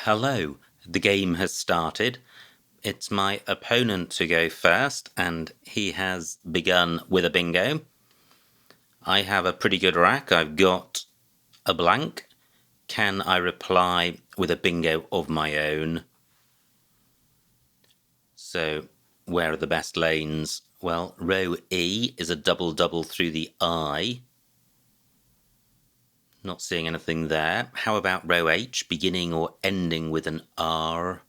Hello, the game has started. It's my opponent to go first, and he has begun with a bingo. I have a pretty good rack. I've got a blank. Can I reply with a bingo of my own? So, where are the best lanes? Well, row E is a double-double through the I. Not seeing anything there. How about row H, beginning or ending with an R?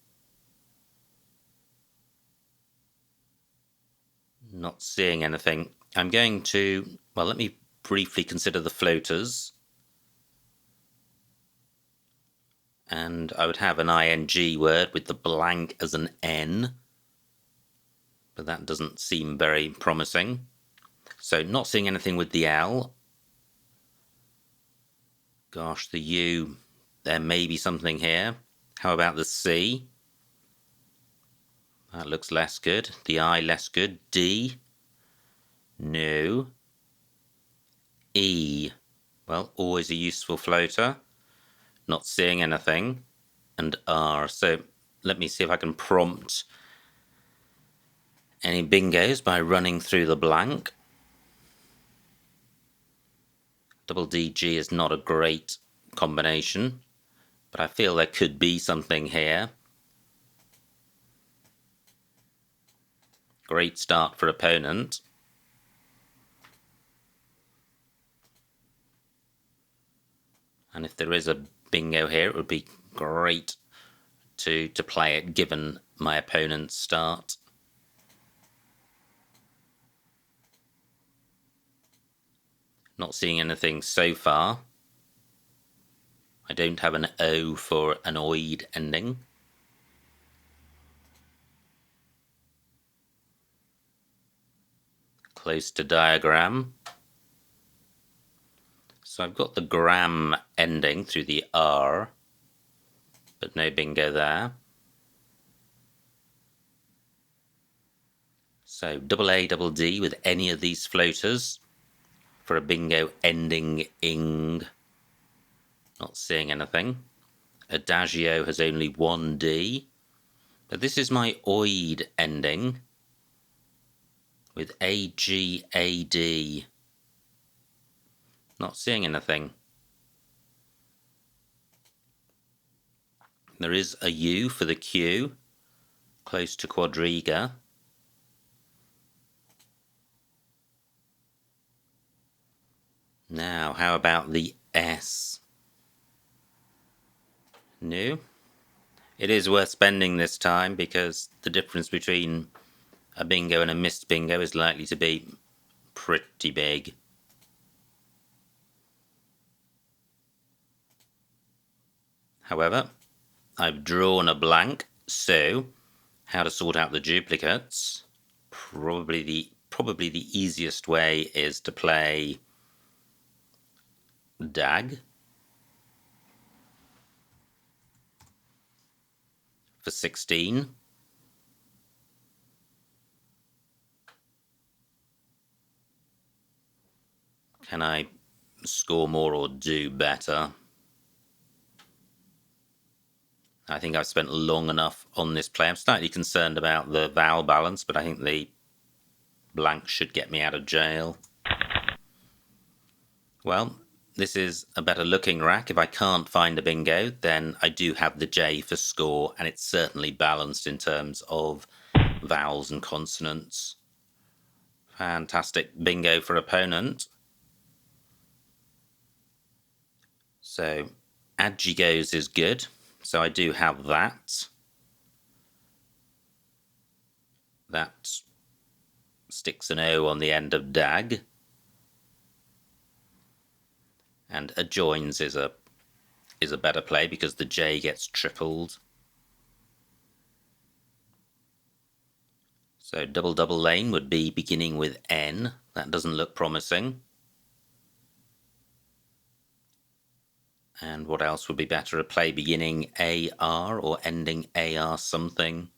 Not seeing anything. I'm going to, well, let me briefly consider the floaters. And I would have an ing word with the blank as an N. But that doesn't seem very promising. So not seeing anything with the L. Gosh, the U, there may be something here. How about the C? That looks less good. The I, less good. D? No. E? Well, always a useful floater. Not seeing anything. And R. So let me see if I can prompt any bingos by running through the blank. Double DG is not a great combination, but I feel there could be something here. Great start for opponent. And if there is a bingo here, it would be great to play it given my opponent's start. Not seeing anything so far. I don't have an O for annoyed ending. Close to diagram. So I've got the gram ending through the R, but no bingo there. So double A, double D with any of these floaters for a bingo ending ing. Not seeing anything. Adagio has only one D, but this is my oid ending with AG, AD. Not seeing anything. There is a U for the Q, close to quadriga. Now, how about the S? No. It is worth spending this time because the difference between a bingo and a missed bingo is likely to be pretty big. However, I've drawn a blank, so how to sort out the duplicates? Probably the easiest way is to play DAG for 16. Can I score more or do better? I think I've spent long enough on this play. I'm slightly concerned about the vowel balance, but I think the blank should get me out of jail. Well, this is a better looking rack. If I can't find a bingo, then I do have the J for score, and it's certainly balanced in terms of vowels and consonants. Fantastic bingo for opponent. So adjigos is good. So I do have that. That sticks an O on the end of DAG. And adjoins is a better play because the J gets tripled. So double lane would be beginning with N. That doesn't look promising. And what else would be better? A play beginning AR or ending AR something.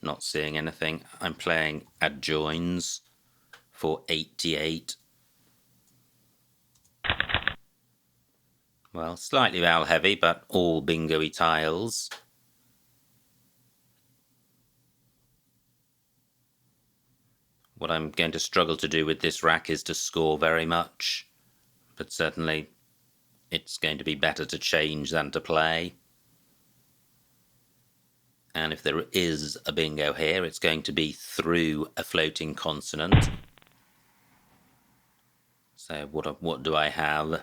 Not seeing anything. I'm playing adjoins for 88. Well, slightly vowel heavy, but all bingo-y tiles. What I'm going to struggle to do with this rack is to score very much, but certainly it's going to be better to change than to play. And if there is a bingo here, it's going to be through a floating consonant. So what do I have?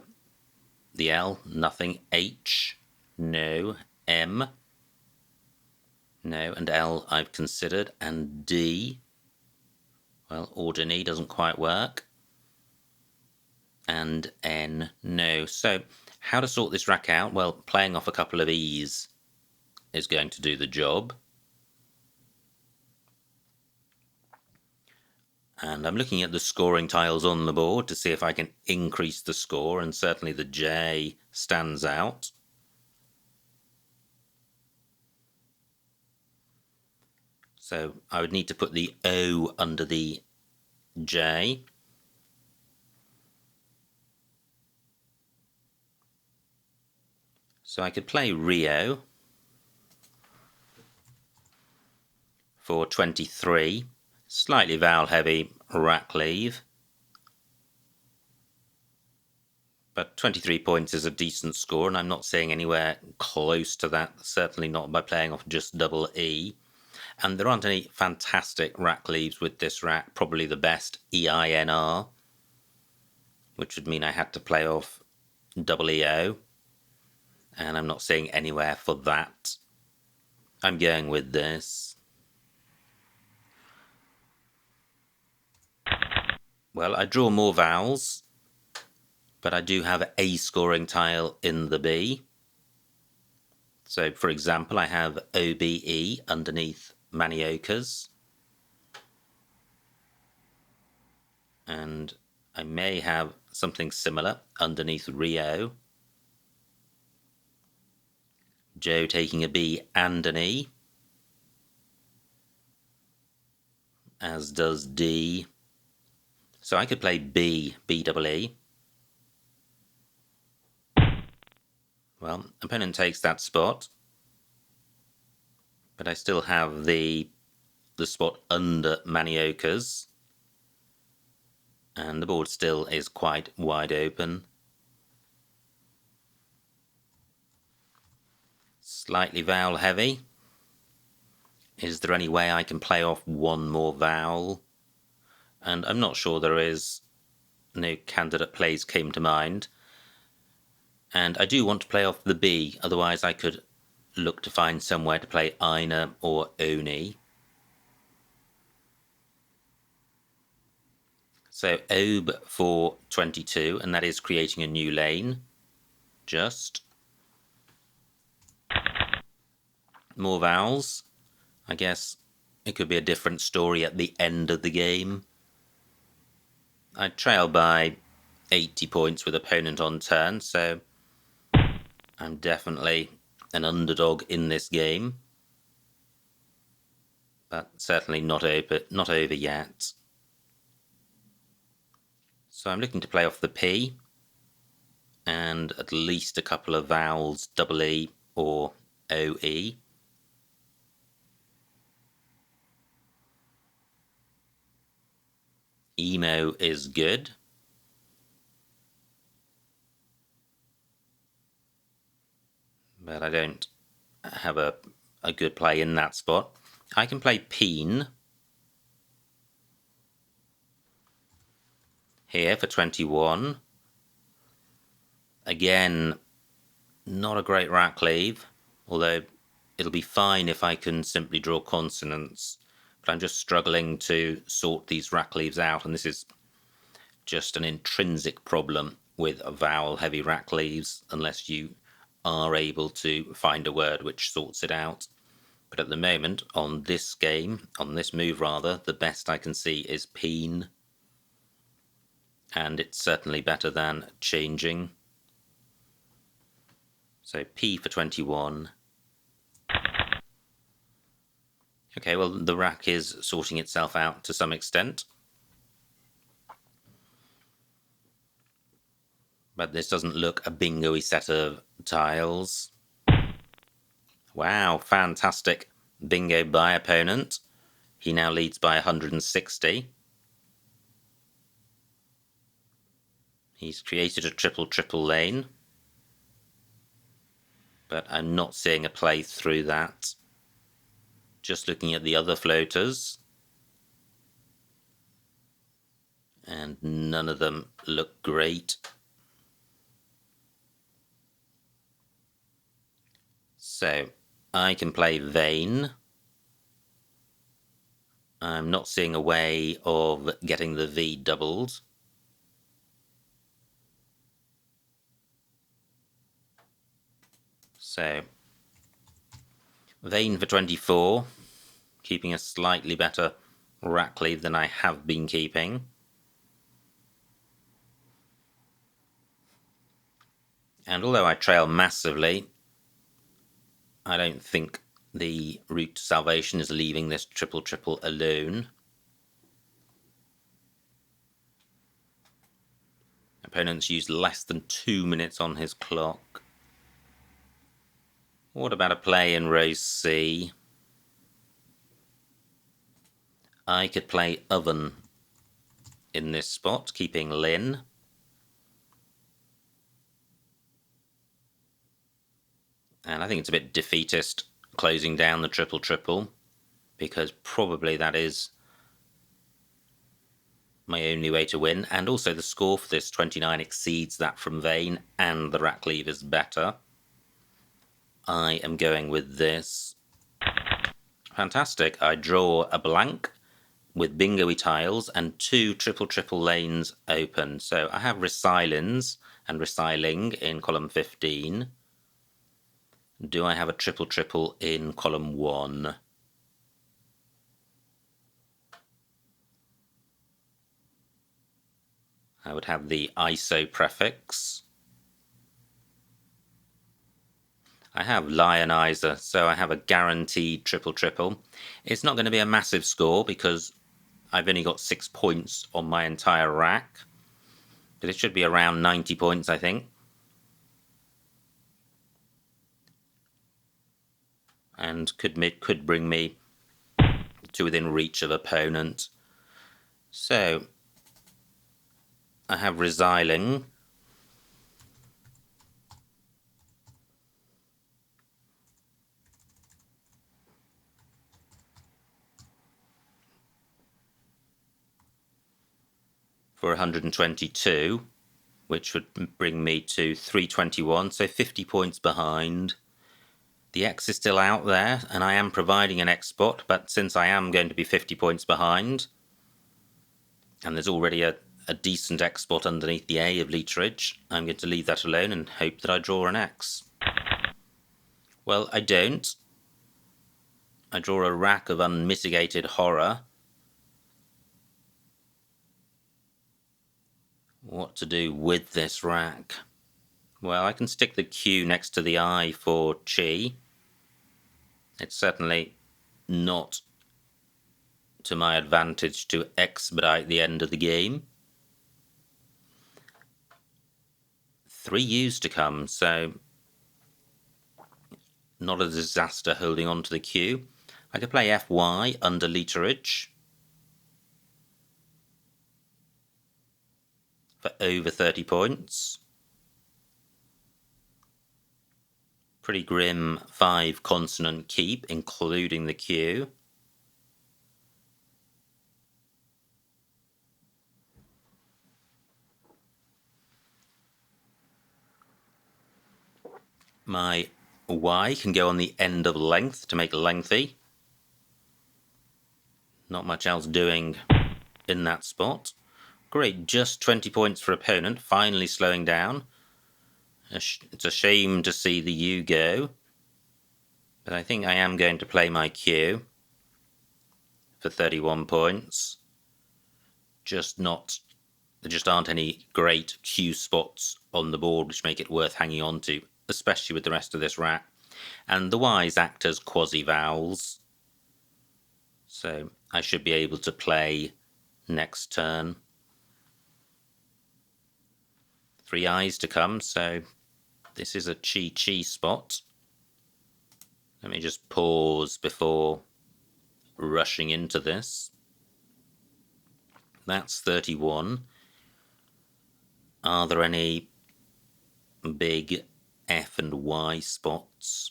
The L, nothing. H, no. M, no. And L I've considered. And D, well, ordinary doesn't quite work. And N, no. So how to sort this rack out? Well, playing off a couple of E's is going to do the job. And I'm looking at the scoring tiles on the board to see if I can increase the score, and certainly the J stands out. So I would need to put the O under the J. So I could play Rio for 23. Slightly vowel heavy rack leave. But 23 points is a decent score, and I'm not seeing anywhere close to that, certainly not by playing off just double E. And there aren't any fantastic rack leaves with this rack, probably the best EINR, which would mean I had to play off double EO, and I'm not seeing anywhere for that. I'm going with this. Well, I draw more vowels, but I do have a scoring tile in the B. So, for example, I have OBE underneath Maniokas. And I may have something similar underneath Rio. Joe taking a B and an E, as does D. So I could play B, B-double-E. Well, opponent takes that spot, but I still have the spot under Maniokas, and the board still is quite wide open. Slightly vowel heavy. Is there any way I can play off one more vowel? And I'm not sure there is. No candidate plays came to mind. And I do want to play off the B, otherwise I could look to find somewhere to play Ina or Oni. So Obe for 22, and that is creating a new lane. Just. More vowels. I guess it could be a different story at the end of the game. I trail by 80 points with opponent on turn, so I'm definitely an underdog in this game. But certainly not over yet. So I'm looking to play off the P and at least a couple of vowels, double E or OE. Emo is good. But I don't have a good play in that spot. I can play Peen here for 21. Again, not a great rack leave, although it'll be fine if I can simply draw consonants. But I'm just struggling to sort these rack leaves out, and this is just an intrinsic problem with vowel-heavy rack leaves, unless you are able to find a word which sorts it out. But at the moment, on this game, on this move rather, the best I can see is Peen. And it's certainly better than changing. So P for 21. Okay, well, the rack is sorting itself out to some extent. But this doesn't look a bingo-y set of tiles. Wow, fantastic bingo by opponent. He now leads by 160. He's created a triple lane, but I'm not seeing a play through that. Just looking at the other floaters, and none of them look great. So I can play Vane. I'm not seeing a way of getting the V doubled. So Vane for 24, keeping a slightly better rack lead than I have been keeping. And although I trail massively, I don't think the route to salvation is leaving this triple alone. Opponent's used less than 2 minutes on his clock. What about a play in row C? I could play Oven in this spot, keeping Lin. And I think it's a bit defeatist closing down the triple, because probably that is my only way to win. And also the score for this 29 exceeds that from Vane, and the rack leave is better. I am going with this. Fantastic. I draw a blank with bingo-y tiles and 2 triple lanes open. So I have Resilins and Resiling in column 15. Do I have a triple in column 1? I would have the ISO prefix. I have Lionizer, so I have a guaranteed triple. It's not going to be a massive score because I've only got 6 points on my entire rack, but it should be around 90 points, I think. And could bring me to within reach of opponent. So I have Resiling. For 122, which would bring me to 321, so 50 points behind. The X is still out there, and I am providing an X spot, but since I am going to be 50 points behind, and there's already a decent X spot underneath the A of literage, I'm going to leave that alone and hope that I draw an X. Well, I don't. I draw a rack of unmitigated horror. What to do with this rack? Well, I can stick the Q next to the I for Chi. It's certainly not to my advantage to expedite the end of the game. 3 U's to come, so not a disaster holding on to the Q. I could play FY under literage for over 30 points. Pretty grim 5 consonant keep, including the Q. My Y can go on the end of length to make lengthy. Not much else doing in that spot. Great, just 20 points for opponent, finally slowing down. It's a shame to see the U go, but I think I am going to play my Q for 31 points. There just aren't any great Q spots on the board which make it worth hanging on to, especially with the rest of this rack. And the Y's act as quasi-vowels, so I should be able to play next turn. 3 eyes to come, so this is a chi spot. Let me just pause before rushing into this. That's 31. Are there any big F and Y spots?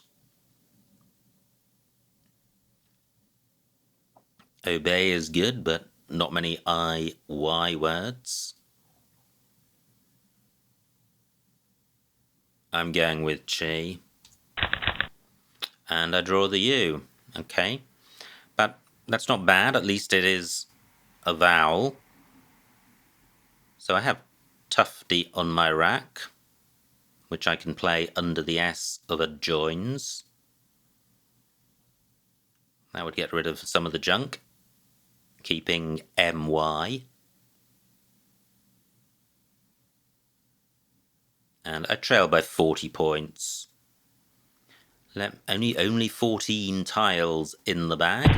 Obey is good, but not many I, Y words. I'm going with chi. And I draw the U. Okay. But that's not bad, at least it is a vowel. So I have tufty on my rack, which I can play under the S of adjoins. That would get rid of some of the junk, keeping MY. And I trail by 40 points. Only 14 tiles in the bag.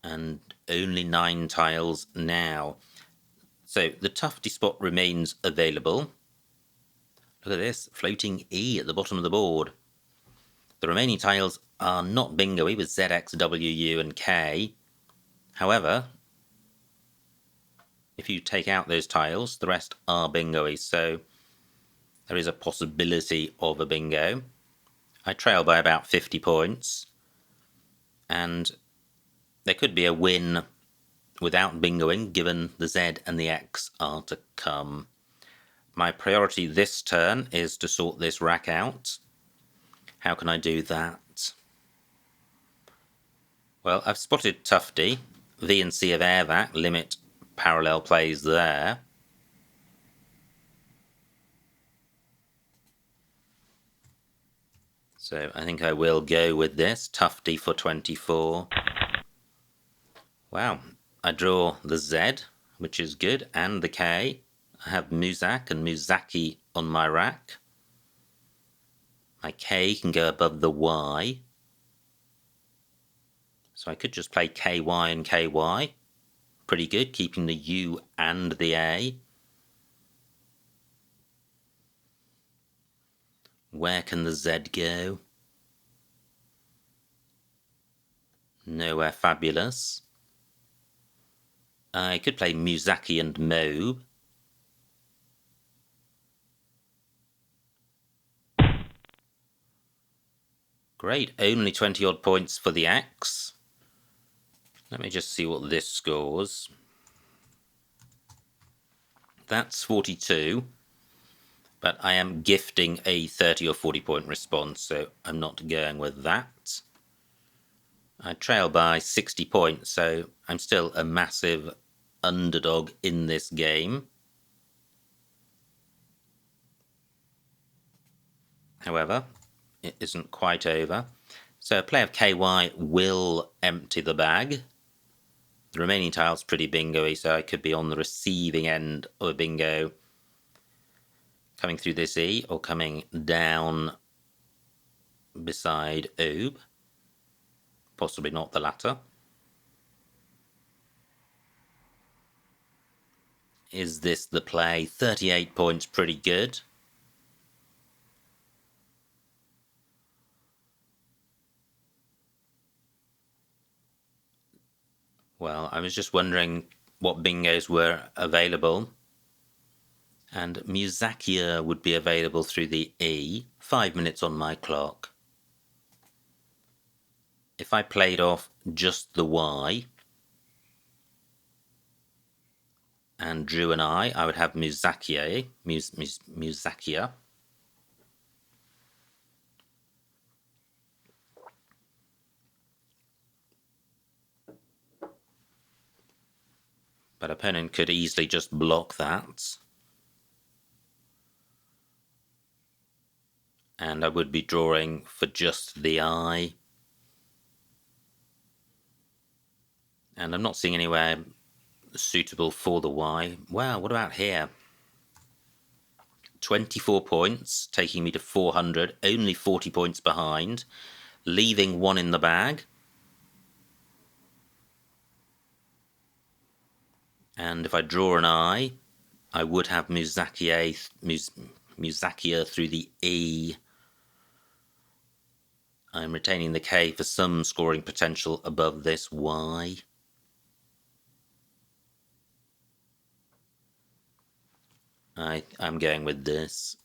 And only 9 tiles now. So the tufty spot remains available. Look at this, floating E at the bottom of the board. The remaining tiles are not bingo-y with Z, X, W, U and K. However, if you take out those tiles, the rest are bingo-y, so there is a possibility of a bingo. I trail by about 50 points, and there could be a win without bingoing, given the Z and the X are to come. My priority this turn is to sort this rack out. How can I do that? Well, I've spotted Tufty. V and C of Airvac limit parallel plays there. So I think I will go with this. Tufty for 24. Wow, I draw the Z, which is good, and the K. I have Muzak and Muzaki on my rack. My K can go above the Y. So I could just play KY and KY. Pretty good, keeping the U and the A. Where can the Z go? Nowhere fabulous. I could play Muzaki and Mobe. Great, only 20 odd points for the X. Let me just see what this scores. That's 42, but I am gifting a 30 or 40 point response, so I'm not going with that. I trail by 60 points, so I'm still a massive underdog in this game. However, it isn't quite over. So a play of KY will empty the bag. The remaining tile's pretty bingo-y, so I could be on the receiving end of a bingo coming through this E or coming down beside Oob. Possibly not the latter. Is this the play? 38 points, pretty good. Well, I was just wondering what bingos were available. And Musakia would be available through the E. 5 minutes on my clock. If I played off just the Y and drew an I would have Musakia. Musakia. But opponent could easily just block that. And I would be drawing for just the I. And I'm not seeing anywhere suitable for the Y. Wow, what about here? 24 points, taking me to 400, only 40 points behind, leaving one in the bag. And if I draw an I I would have Musakia through the E. I'm retaining the K for some scoring potential above this Y. I'm going with this.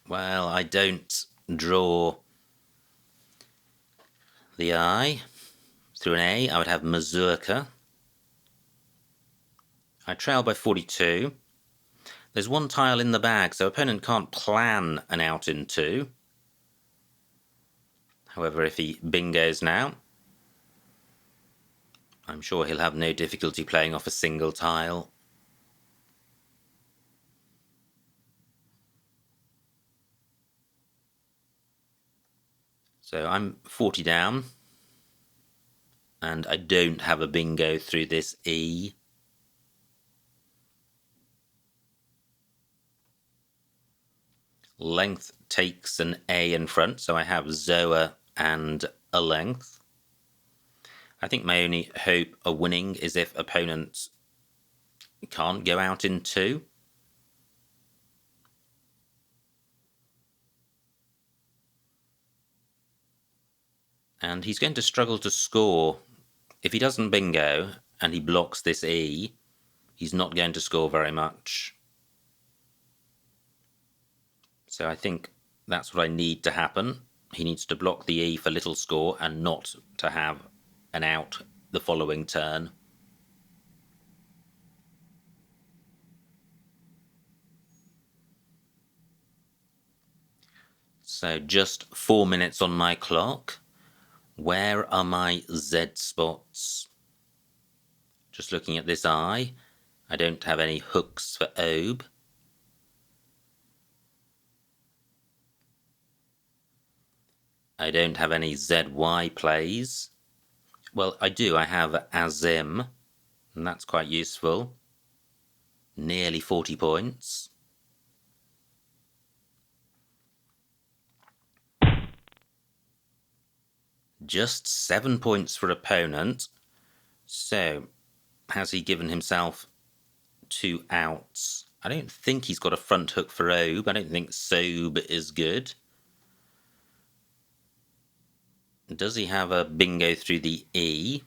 Well, I don't draw the I. Through an A, I would have Mazurka. I trail by 42. There's one tile in the bag, so opponent can't plan an out in 2. However, if he bingos now, I'm sure he'll have no difficulty playing off a single tile. So I'm 40 down, and I don't have a bingo through this E. Length takes an A in front, so I have Zoa and a length. I think my only hope of winning is if opponents can't go out in 2. And he's going to struggle to score. If he doesn't bingo and he blocks this E, he's not going to score very much. So I think that's what I need to happen. He needs to block the E for little score and not to have an out the following turn. So just 4 minutes on my clock. Where are my Z spots? Just looking at this I don't have any hooks for Obe. I don't have any ZY plays. Well, I do. I have Azim, and that's quite useful. Nearly 40 points. Just 7 points for opponent. So, has he given himself 2 outs? I don't think he's got a front hook for Obe. I don't think Sobe is good. Does he have a bingo through the E?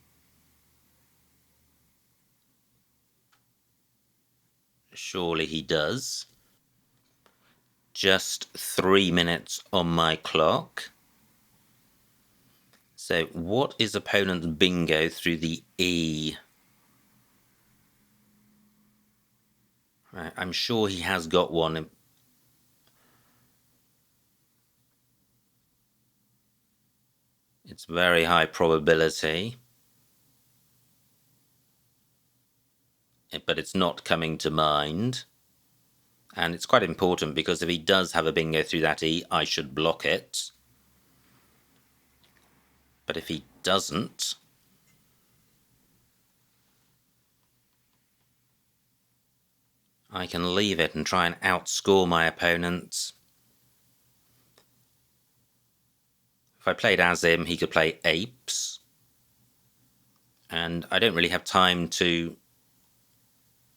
Surely he does. Just 3 minutes on my clock. So what is opponent's bingo through the E? Right, I'm sure he has got one. It's very high probability. But it's not coming to mind. And it's quite important because if he does have a bingo through that E, I should block it. But if he doesn't, I can leave it and try and outscore my opponent. If I played Azim, he could play Apes. And I don't really have time to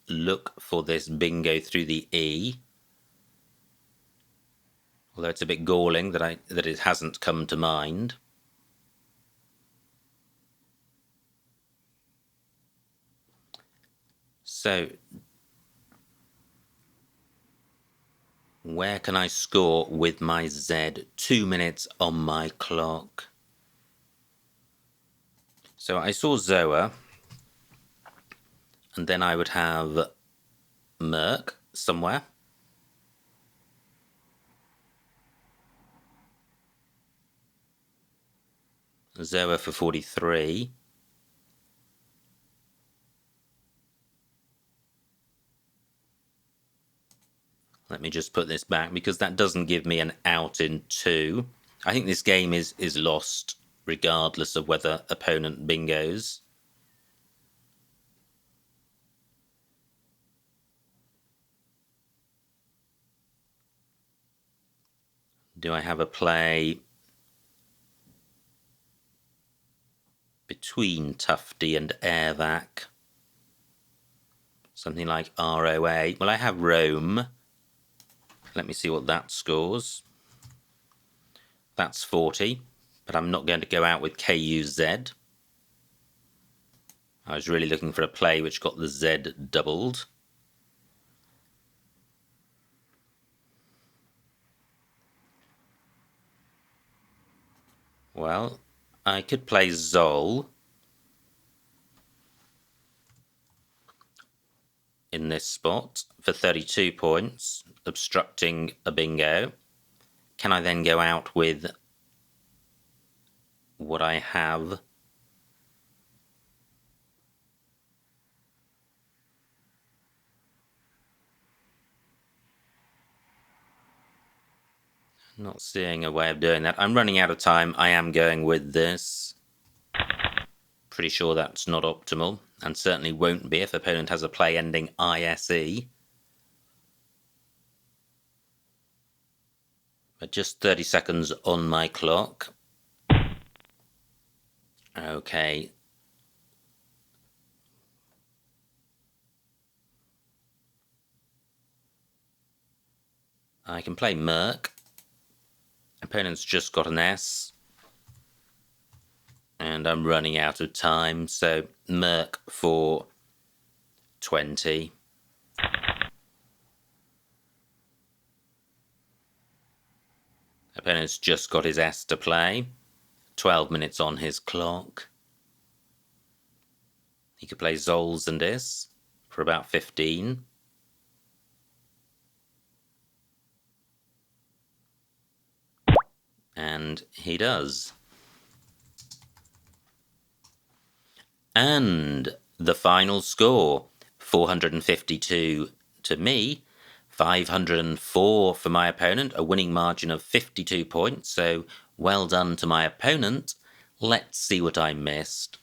look for this bingo through the E. Although it's a bit galling that it hasn't come to mind. So, where can I score with my Z? 2 minutes on my clock. So I saw Zoa, and then I would have Merc somewhere. Zoa for 43. Let me just put this back because that doesn't give me an out in 2. I think this game is lost regardless of whether opponent bingos. Do I have a play between Tufty and Airvac? Something like ROA. Well, I have Rome. Let me see what that scores. That's 40, but I'm not going to go out with KUZ. I was really looking for a play which got the Z doubled. Well, I could play Zol in this spot for 32 points, obstructing a bingo. Can I then go out with what I have? Not seeing a way of doing that. I'm running out of time. I am going with this. Pretty sure that's not optimal, and certainly won't be if opponent has a play ending ISE. But just 30 seconds on my clock. Okay. I can play Merc. Opponent's just got an S. And I'm running out of time, so Merc for 20. Opponent's just got his S to play. 12 minutes on his clock. He could play Zols and Is for about 15. And he does. And the final score, 452 to me, 504 for my opponent, a winning margin of 52 points, so well done to my opponent. Let's see what I missed.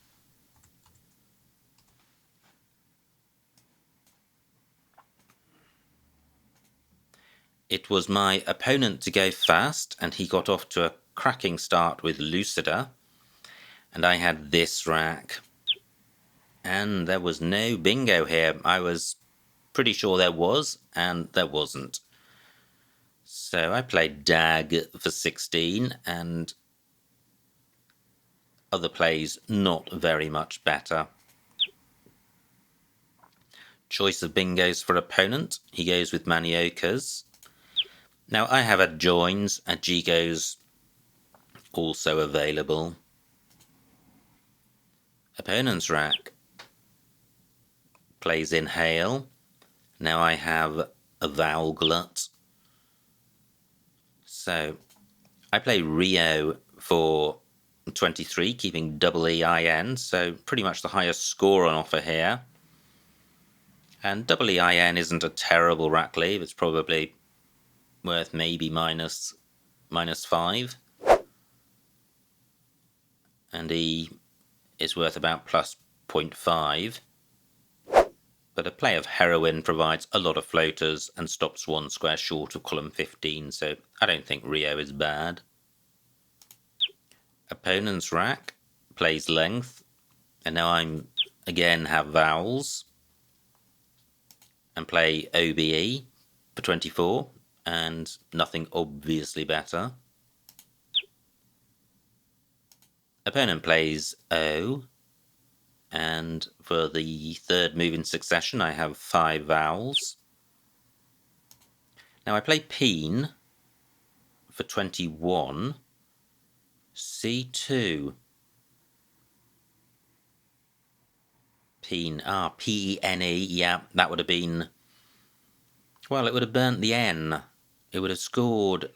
It was my opponent to go fast, and he got off to a cracking start with Lucida, and I had this rack. And there was no bingo here. I was pretty sure there was, and there wasn't. So I played Dag for 16, and other plays not very much better. Choice of bingos for opponent. He goes with Maniokas. Now I have adjoins, Adjigos also available. Opponent's rack plays Inhale. Now I have a Vowel Glut. So I play Rio for 23, keeping double EIN, so pretty much the highest score on offer here. And double EIN isn't a terrible rack leave, it's probably worth maybe minus 5. And E is worth about plus 0.5. But a play of Heroine provides a lot of floaters and stops one square short of column 15, so I don't think Rio is bad. Opponent's rack plays Length, and now I'm again have Vowels, and play OBE for 24, and nothing obviously better. Opponent plays O, and for the third move in succession I have 5 Vowels. Now I play Peen for 21, C2. Peen, P-E-N-E, yeah, that would have been, well, it would have burnt the N. It would have scored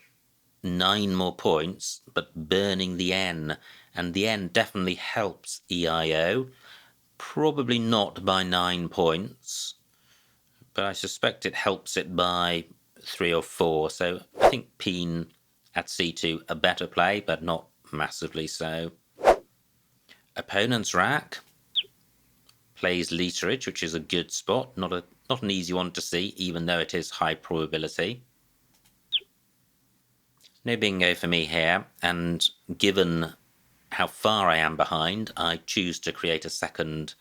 9 more points, but burning the N, and the N definitely helps EIO. Probably not by 9 points, but I suspect it helps it by 3 or 4, so I think Peen at C2 a better play, but not massively so. Opponent's rack plays Literage, which is a good spot, not an easy one to see, even though it is high probability. No bingo for me here, and given how far I am behind, I choose to create a second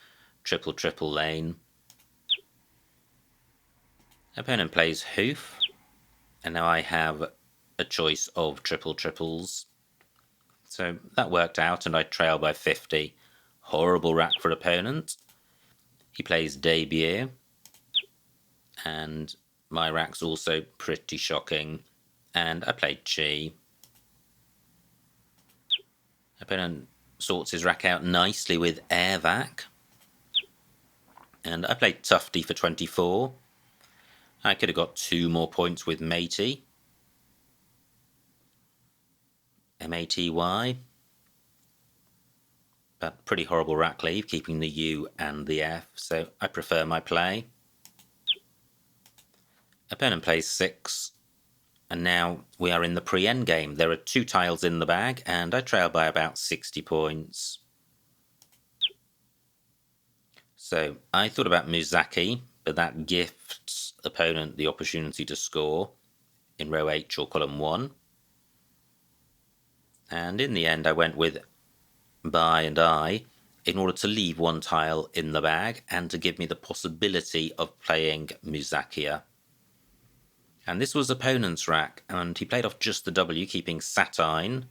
triple lane. Opponent plays hoof, and now I have a choice of triples. So that worked out, and I trail by 50. Horrible rack for opponent. He plays debut, and my rack's also pretty shocking. And I played chi. Opponent sorts his rack out nicely with airvac. And I played tufty for 24. I could have got 2 more points with matey. M-A-T-Y. But pretty horrible rack leave, keeping the U and the F, so I prefer my play. Opponent plays 6, and now we are in the pre-endgame. There are 2 tiles in the bag, and I trail by about 60 points. So I thought about Muzaki, but that gifts opponent the opportunity to score in row H or column 1. And in the end I went with Bai and I in order to leave 1 tile in the bag and to give me the possibility of playing Muzakia. And this was opponent's rack, and he played off just the W, keeping Satine,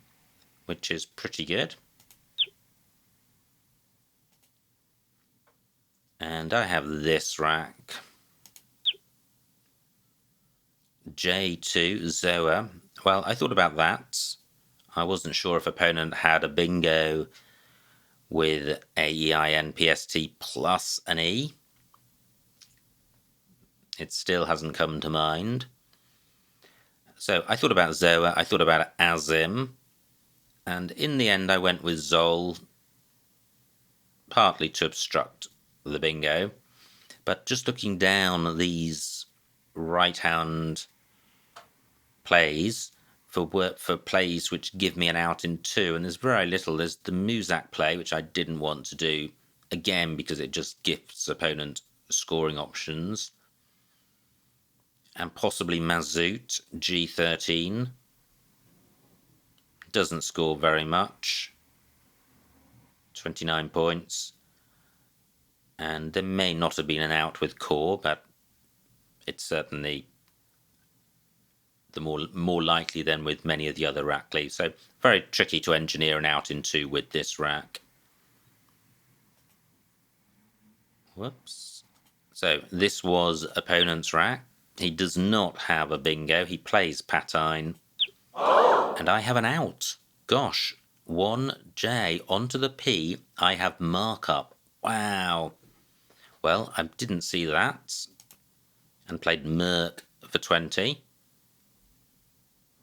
which is pretty good. And I have this rack. J2, Zoa. Well, I thought about that. I wasn't sure if opponent had a bingo with AEINPST plus an E. It still hasn't come to mind. So I thought about Zoa, I thought about Azim, and in the end I went with Zol, partly to obstruct the bingo. But just looking down these right-hand plays for plays which give me an out in 2, and there's very little. There's the Muzak play, which I didn't want to do, again because it just gifts opponent scoring options. And possibly Mazout, G13. Doesn't score very much. 29 points. And there may not have been an out with core, but it's certainly the more likely than with many of the other rack leaves. So very tricky to engineer an out in 2 with this rack. Whoops. So this was opponent's rack. He does not have a bingo. He plays Patine. And I have an out. Gosh. 1J onto the P. I have markup. Wow. Well, I didn't see that. And played Merc for 20.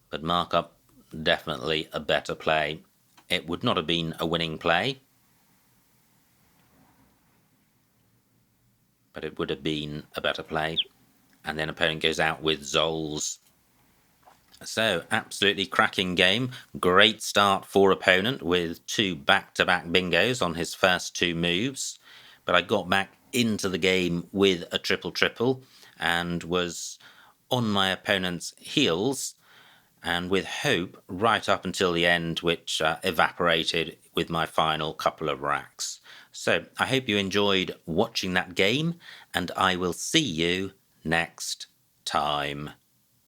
But markup, definitely a better play. It would not have been a winning play, but it would have been a better play. And then opponent goes out with Zols. So, absolutely cracking game. Great start for opponent with 2 back-to-back bingos on his first 2 moves. But I got back into the game with a triple and was on my opponent's heels and with hope right up until the end, which evaporated with my final couple of racks. So I hope you enjoyed watching that game, and I will see you next time.